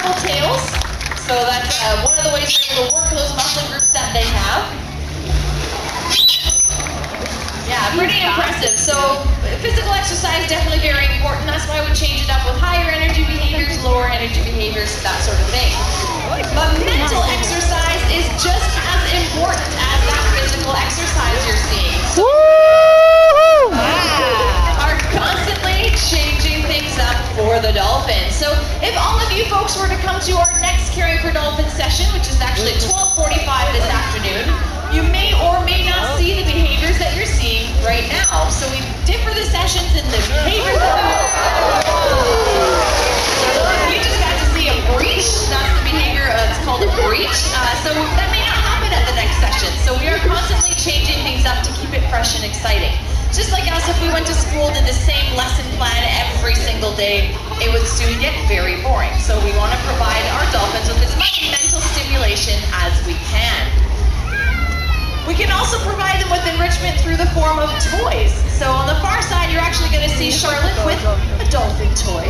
powerful tails. So that's one of the ways they're able to work those muscle groups that they have. Yeah, pretty impressive. So physical exercise definitely very important. That's why we change it up with higher energy behaviors, lower energy behaviors, that sort of thing. But mental exercise is just as important as that physical exercise you're seeing. So are constantly changing things up for the dolphins. So if all of you folks were to come to our next Caring for Dolphins session, which is actually 12:45 this afternoon, you may or may not see the behaviors that you're seeing right now. So we differ the sessions in the behaviors that you just got to see a breach. That's the behavior, it's called a breach. So that may not happen at the next session. So we are constantly changing things up to keep it fresh and exciting. Just like us, if we went to school and did the same lesson plan every single day, it would soon get very boring. So we want to provide our dolphins with as much mental stimulation as we can. We can also provide them with enrichment through the form of toys. So on the far side, you're actually going to see Charlotte with a dolphin toy.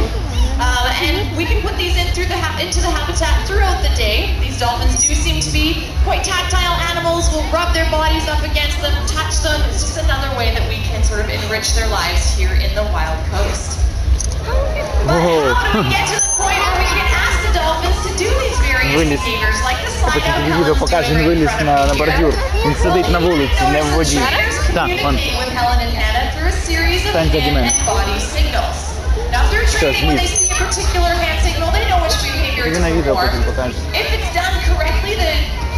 And we can put these into the habitat throughout the day. These dolphins do seem to be quite tactile animals. We'll rub their bodies up against them, touch them. It's just another way that we can sort of enrich their lives here in the Wild Coast. But how do we get to the point where we can ask the dolphins to do these various behaviors, like the slide out відео покаже, він виліз на бордюр. Він сидить на вулиці, не в воді. Так, вон. With Helen and Hannah through a series of hand and body signals. Now, if they're training, when they see a particular hand signal, they know which behavior to perform. If it's done correctly,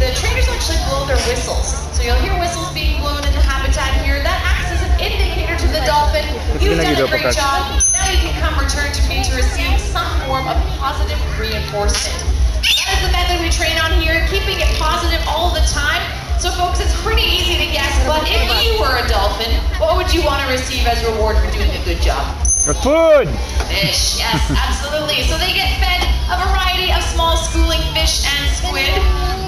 the trainers actually blow their whistles. So you'll hear whistles being blown in the habitat here. That acts as an indicator to the dolphin. You've done a great job. Now you can come return to me to receive some form of positive reinforcement. That is the method we train on here, keeping it positive all the time. So folks, it's pretty easy to guess, but if you were a dolphin, what would you want to receive as reward for doing a good job? Food! Fish, yes, absolutely. So they get fed a variety of small schooling fish and squid,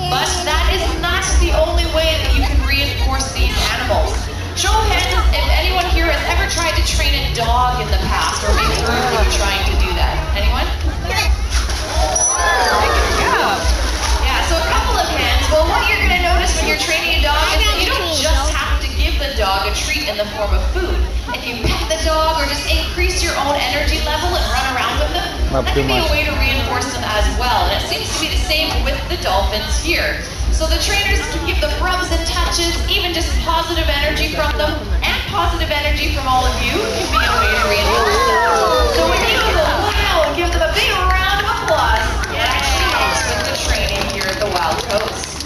but that is not the only way that you can reinforce these animals. Show of hands if anyone here has ever tried to train a dog in the past, or maybe you're trying to do that. Anyone? Yeah, so a couple of hands. Well, what you're going to notice when you're training a dog is that you don't just have to give the dog a treat in the form of food. If you pet the dog or just increase your own energy level and run around with them, that can be a way to reinforce them as well. And it seems to be the same with the dolphins here. So the trainers can give them rubs and touches, even just positive energy from them, and positive energy from all of you can be a way to reinforce them. So when you go, wow, and give them a big round of applause, it actually helps with the training here at the Wild Coast.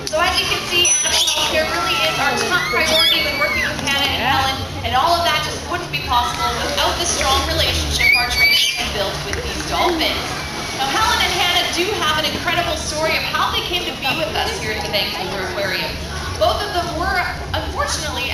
So as you can see, animal health care really is our top priority when working with Hannah and Helen, and all of that just wouldn't be possible without the strong relationship our trainers have built with these dolphins. Now, Helen and Hannah do have an incredible story of how they came to be with us here at the Vancouver Aquarium. Both of them were, unfortunately,